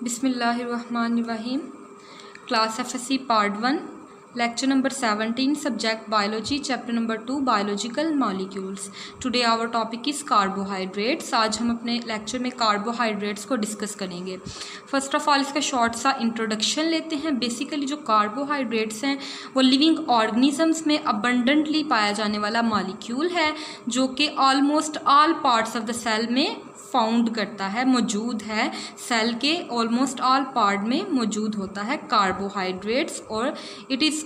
Bismillahirrahmanirrahim. Class FSC Part 1, Lecture number 17, Subject Biology, Chapter number 2, Biological Molecules. Today our topic is Carbohydrates. आज हम अपने lecture में carbohydrates को discuss करेंगे. First of all इसका short सा इंट्रोडक्शन लेते हैं. बेसिकली जो कार्बोहाइड्रेट्स हैं वो लिविंग ऑर्गेनिजम्स में अबंडेंटली पाया जाने वाला मॉलिक्यूल है जो कि almost all parts of the cell में फाउंड करता है, मौजूद है. सेल के ऑलमोस्ट ऑल पार्ट में मौजूद होता है कार्बोहाइड्रेट्स और it is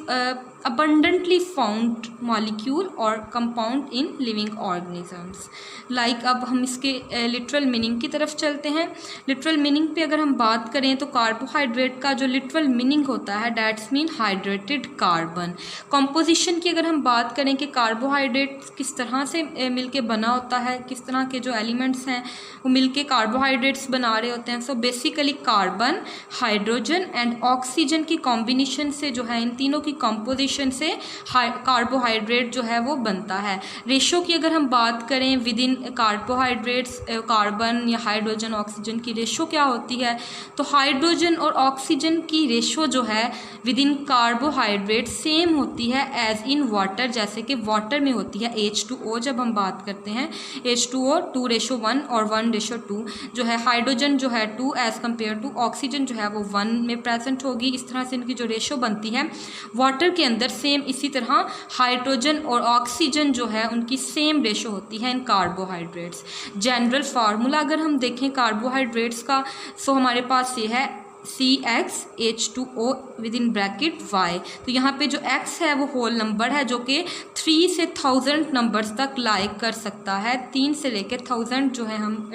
abundantly found molecule or compound in living organisms. Like अब हम इसके लिटरल मीनिंग की तरफ चलते हैं. लिटरल मीनिंग पे अगर हम बात करें तो कार्बोहाइड्रेट का जो लिटरल मीनिंग होता है that's mean hydrated carbon. Composition की अगर हम बात करें कि कार्बोहाइड्रेट किस तरह से मिलके बना होता है, किस तरह के जो एलिमेंट्स हैं वो मिलके कार्बोहाइड्रेट्स बना रहे होते हैं. So basically carbon, hydrogen and oxygen की कॉम्बिनेशन से जो है इन तीनों की कॉम्पोजिशन से कार्बोहाइड्रेट जो है वो बनता है. रेशो की अगर हम बात करें विद इन कार्बोहाइड्रेट्स, कार्बन या हाइड्रोजन ऑक्सीजन की रेशो क्या होती है, तो हाइड्रोजन और ऑक्सीजन की रेशो जो है विद इन कार्बोहाइड्रेट सेम होती है एज इन वाटर. जैसे कि वाटर में होती है H2O. जब हम बात करते हैं H2O 2:1 और 1:2 जो है, हाइड्रोजन जो है 2 एज कम्पेयर टू ऑक्सीजन जो है वो 1 में प्रेजेंट होगी. इस तरह से इनकी जो रेशो बनती है वाटर के अंदर सेम इसी तरह हाइड्रोजन और ऑक्सीजन जो है उनकी सेम रेशो होती है इन कार्बोहाइड्रेट्स. जनरल फार्मूला अगर हम देखें कार्बोहाइड्रेट्स का, सो हमारे पास ये है CxH2O with in bracket Y. तो यहाँ पे जो X है वो होल नंबर है जो कि 3 से 1000 नंबर्स तक लाइक कर सकता है. 3 से लेकर 1000 जो है हम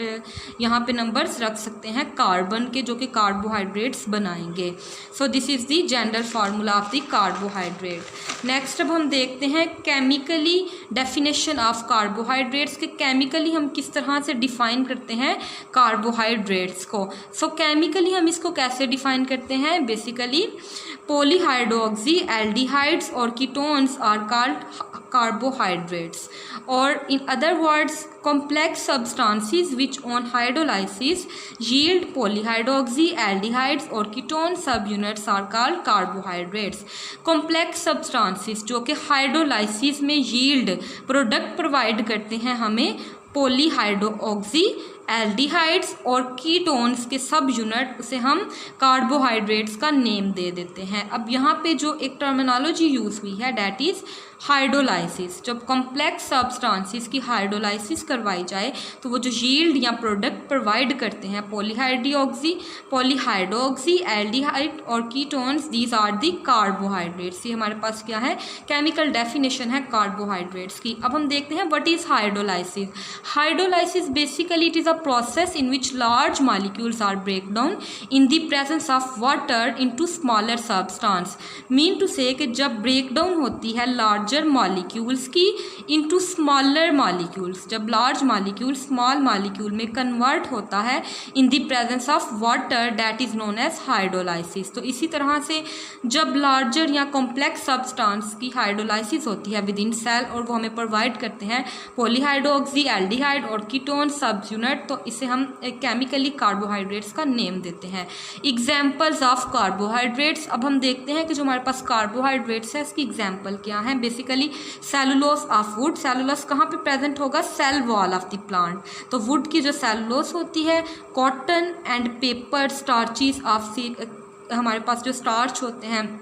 यहाँ पे नंबर्स रख सकते हैं कार्बन के जो कि कार्बोहाइड्रेट्स बनाएंगे. सो this is the general formula of the carbohydrate. Next अब हम देखते हैं केमिकली डेफिनेशन ऑफ कार्बोहाइड्रेट्स के केमिकली हम किस तरह से डिफाइन करते हैं कार्बोहाइड्रेट्स को. सो केमिकली हम इसको कैसे डिफाइन करते हैं. Basically polyhydroxy aldehydes or ketones are called carbohydrates, or in other words complex substances which on hydrolysis yield polyhydroxy aldehydes or ketone subunits are called carbohydrates. complex substances जो कि hydrolysis में yield product provide करते हैं हमें, polyhydroxy aldehydes और ketones के सब unit उसे हम कार्बोहाइड्रेट्स का नेम दे देते हैं. अब यहाँ पे जो एक टर्मिनोलॉजी यूज़ हुई है डैट इज़ हाइड्रोलाइसिस. जब कॉम्प्लेक्स सब्सटेंसेस की हाइड्रोलाइसिस करवाई जाए तो वो जो यील्ड या प्रोडक्ट प्रोवाइड करते हैं पोलीहाइड्रोक्सी एल्डिहाइड और ketones, these are the carbohydrates. ये हमारे पास क्या है, केमिकल डेफिनेशन है कार्बोहाइड्रेट्स की. अब हम देखते हैं what is hydrolysis. Hydrolysis basically it is a process in which large molecules are break down in the presence of water into smaller substance. Mean to say कि जब ब्रेक डाउन होती है लार्जर मॉलिक्यूल्स की into smaller molecules, जब large molecule small molecule में convert होता है in the presence of water, that is known as hydrolysis. तो इसी तरह से जब लार्जर या कॉम्प्लेक्स सब्सटेंस की हाइड्रोलाइसिस होती है विद इन सेल और वो हमें प्रोवाइड करते हैं पोलीहाइड्रोक्सी एल्डिहाइड और कीटोन सब यूनिट, तो इसे हम केमिकली कार्बोहाइड्रेट्स का नेम देते हैं. Examples of carbohydrates. अब हम देखते हैं कि जो हमारे पास कार्बोहाइड्रेट्स है इसकी एग्जाम्पल क्या है. Basically cellulose of wood. Cellulose कहाँ पे प्रेजेंट होगा, cell wall of the plant. तो वुड की जो सेलुलोस होती है, cotton and paper starches of हमारे पास जो स्टार्च होते हैं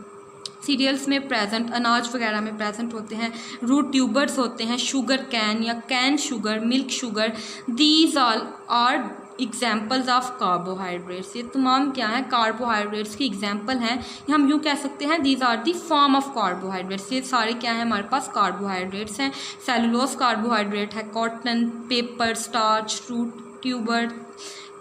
सीरियल्स में प्रेजेंट, अनाज वगैरह में प्रेजेंट होते हैं. रूट ट्यूबर्स होते हैं, शुगर कैन या cane sugar, milk sugar, these all are examples of carbohydrates. ये तमाम क्या हैं, कार्बोहाइड्रेट्स की एग्जाम्पल हैं. हम यूँ कह सकते हैं these are the form of carbohydrates. ये सारे क्या हैं हमारे पास कार्बोहाइड्रेट्स हैं. सेलुलोस कार्बोहाइड्रेट है, cotton, paper, starch, root tuber,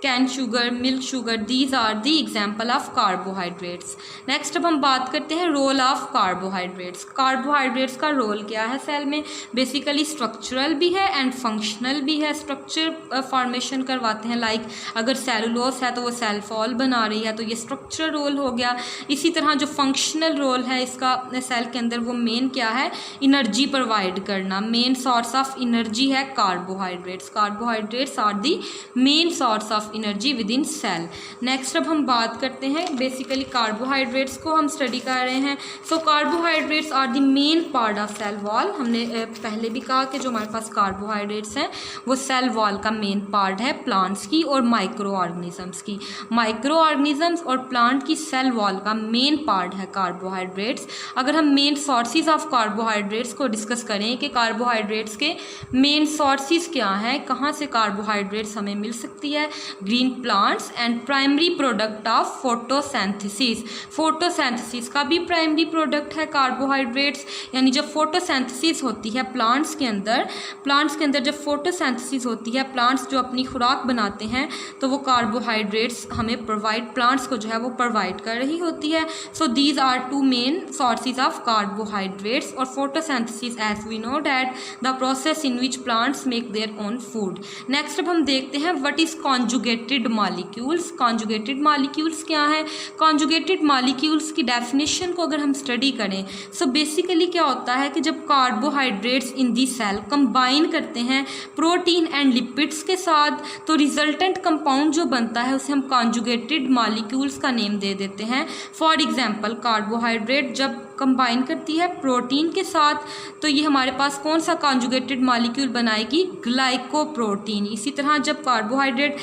cane sugar, milk sugar, these are the example of carbohydrates. Next अब हम बात करते हैं रोल ऑफ कार्बोहाइड्रेट्स. कार्बोहाइड्रेट्स का रोल क्या है सेल में. बेसिकली स्ट्रक्चरल भी है एंड फंक्शनल भी है. स्ट्रक्चर फॉर्मेशन करवाते हैं, लाइक अगर सेलुलोस है तो वो सेल फॉल बना रही है तो ये स्ट्रक्चरल रोल हो गया. इसी तरह जो फंक्शनल रोल है इसका सेल के अंदर वो मेन क्या है, एनर्जी प्रोवाइड करना. मेन सोर्स ऑफ एनर्जी है carbohydrates. Carbohydrates are the main source of of energy within cell. Next अब हम बात करते हैं बेसिकली कार्बोहाइड्रेट्स को हम स्टडी कर रहे हैं। So carbohydrates are the main part of cell wall. हमने पहले भी कहा कि जो हमारे पास कार्बोहाइड्रेट्स हैं वो सेल वॉल का मेन पार्ट है प्लांट्स की और माइक्रो ऑर्गेनिजम्स की। माइक्रो ऑर्गेनिजम्स और प्लांट की सेल वॉल का मेन पार्ट है कार्बोहाइड्रेट्स। अगर हम मेन सोर्सेज ऑफ कार्बोहाइड्रेट्स को डिस्कस करें कि कार्बोहाइड्रेट्स के मेन सोर्सेज क्या हैं, कहाँ से कार्बोहाइड्रेट्स हमें मिल सकती है, green plants and primary product of photosynthesis. Photosynthesis का भी प्राइमरी प्रोडक्ट है कार्बोहाइड्रेट्स, यानी जब फोटोसिंथेसिस होती है प्लांट्स के अंदर जब फोटोसिंथेसिस होती है, प्लांट्स जो अपनी खुराक बनाते हैं तो वो कार्बोहाइड्रेट्स हमें प्लांट्स को जो है वो प्रोवाइड कर रही होती है। So these are two main sources of carbohydrates. और photosynthesis as we know that the process in which plants make their own food. Next अब हम देखते हैं what is conjugated molecules. Conjugated molecules क्या है? कॉन्जुगेटेड मॉलिक्यूल्स की definition को अगर हम स्टडी करें, सो बेसिकली क्या होता है कि जब कार्बोहाइड्रेट्स इन दी सेल कंबाइन करते हैं प्रोटीन एंड लिपिड्स के साथ, तो रिजल्टेंट कंपाउंड जो बनता है उसे हम कॉन्जुगेटेड मॉलिक्यूल्स का नेम दे देते हैं। फॉर एग्जांपल कार्बोहाइड्रेट जब कंबाइन करती है प्रोटीन के साथ, तो ये हमारे पास कौन सा कॉन्जुगेटेड मॉलिक्यूल बनाएगी? ग्लाइकोप्रोटीन। इसी तरह जब कार्बोहाइड्रेट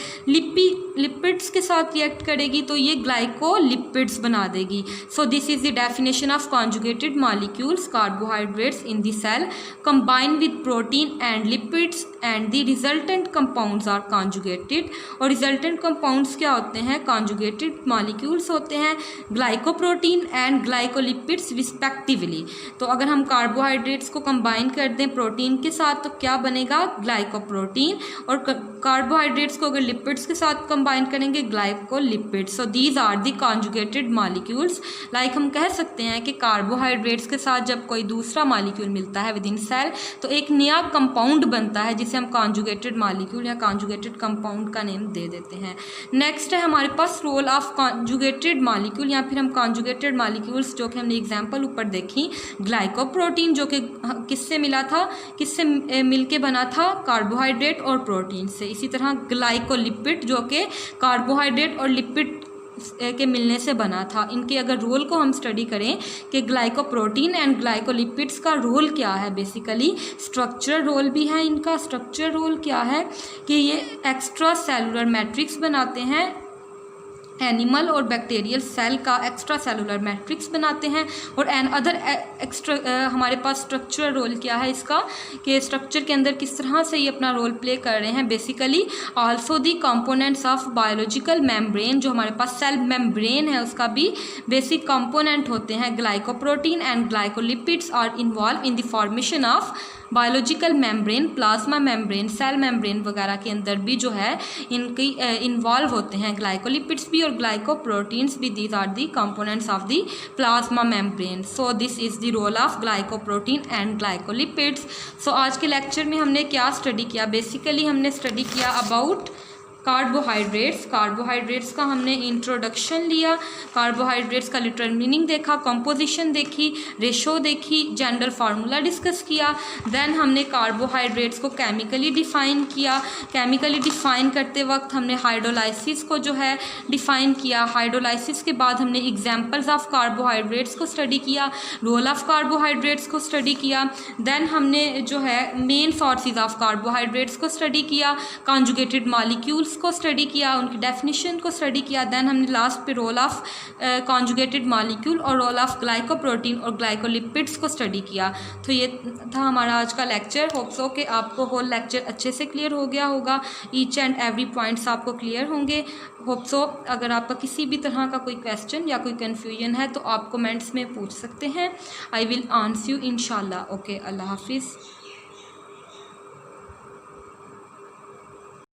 लिपिड्स के साथ रिएक्ट करेगी तो ये ग्लाइकोलिपिड्स बना देगी। So this is the definition of conjugated molecules. Carbohydrates in the cell combine with protein and lipids and the resultant compounds are conjugated. और रिजल्टेंट कंपाउंड्स क्या होते हैं? कॉन्जुगेटेड मॉलिक्यूल्स होते हैं ग्लाइकोप्रोटीन एंड ग्लाइकोलिपिड्स रिस्पेक्टिवली। तो अगर हम carbohydrates को कंबाइन कर दें प्रोटीन के साथ तो क्या बनेगा? ग्लाइकोप्रोटीन। और कार्बोहाइड्रेट्स को अगर लिपिड्स के साथ कंबाइन करेंगे glycolipids. So these are the conjugated molecules. Like हम कह सकते हैं कि कार्बोहाइड्रेट्स के साथ जब कोई दूसरा मॉलिक्यूल मिलता है विद इन सेल तो एक नया कंपाउंड बनता है जिसे हम कॉन्जुगेटेड मॉलिक्यूल या कॉन्जुगेटेड कंपाउंड का नेम दे देते हैं। नेक्स्ट है हमारे पास रोल ऑफ कॉन्जुगेटेड मॉलिक्यूल, या फिर हम कॉन्जुगेटेड मॉलिक्यूल्स जो कि हमने एग्जाम्पल ऊपर देखी, ग्लाइकोप्रोटीन जो कि किससे मिला था, किससे मिलके बना था? कार्बोहाइड्रेट और प्रोटीन से। इसी तरह ग्लाइकोलिपिड जो कि कार्बोहाइड्रेट और लिपिड के मिलने से बना था। इनके अगर रोल को हम स्टडी करें कि ग्लाइकोप्रोटीन एंड ग्लाइकोलिपिड्स का रोल क्या है, बेसिकली स्ट्रक्चरल रोल भी है इनका। स्ट्रक्चरल रोल क्या है कि ये एक्स्ट्रा सेलुलर मैट्रिक्स बनाते हैं, एनिमल और बैक्टीरियल सेल का एक्स्ट्रा सेलुलर मैट्रिक्स बनाते हैं। और अदर एक्स्ट्रा हमारे पास स्ट्रक्चरल रोल क्या है इसका कि स्ट्रक्चर के अंदर किस तरह से ये अपना रोल प्ले कर रहे हैं। Basically also the components of biological membrane, जो हमारे पास सेल मेम्ब्रेन है उसका भी बेसिक कंपोनेंट होते हैं। Glycoprotein and glycolipids are involve in the formation of biological membrane, plasma membrane, cell membrane वगैरह के अंदर भी जो है इनकी इन्वॉल्व होते हैं ग्लाइकोलिपिड्स भी और ग्लाइकोप्रोटीन्स भी। These are the components of the plasma membrane. So this is the role of glycoprotein and glycolipids. So आज के लेक्चर में हमने क्या स्टडी किया? बेसिकली हमने स्टडी किया अबाउट कार्बोहाइड्रेट्स। कार्बोहाइड्रेट्स का हमने इंट्रोडक्शन लिया, कार्बोहाइड्रेट्स का लिटरल मीनिंग देखा, कंपोजिशन देखी, रेशो देखी, जनरल फार्मूला डिस्कस किया। देन हमने कार्बोहाइड्रेट्स को केमिकली डिफ़ाइन किया। केमिकली डिफ़ाइन करते वक्त हमने हाइड्रोलाइसिस को जो है डिफ़ाइन किया। हाइड्रोलाइसिस के बाद हमने एग्जांपल्स ऑफ कार्बोहाइड्रेट्स को स्टडी किया, रोल ऑफ कार्बोहाइड्रेट्स को स्टडी किया। देन हमने जो है मेन सोर्सेज ऑफ कार्बोहाइड्रेट्स को स्टडी किया, कॉन्जुगेटेड मॉलिक्यूल्स को स्टडी किया, उनकी डेफिनेशन को स्टडी किया। देन हमने लास्ट पे रोल ऑफ कॉन्जुगेटेड मॉलिक्यूल और रोल ऑफ ग्लाइकोप्रोटीन और ग्लाइकोलिपिड्स को स्टडी किया। तो ये था हमारा आज का लेक्चर। होप सो कि आपको होल लेक्चर अच्छे से क्लियर हो गया होगा, ईच एंड एवरी पॉइंट्स आपको क्लियर होंगे। होप सो अगर आपका किसी भी तरह का कोई क्वेश्चन या कोई कन्फ्यूजन है तो आप कमेंट्स में पूछ सकते हैं। आई विल आंसर यू इंशाल्लाह। ओके, अल्लाह हाफिज़।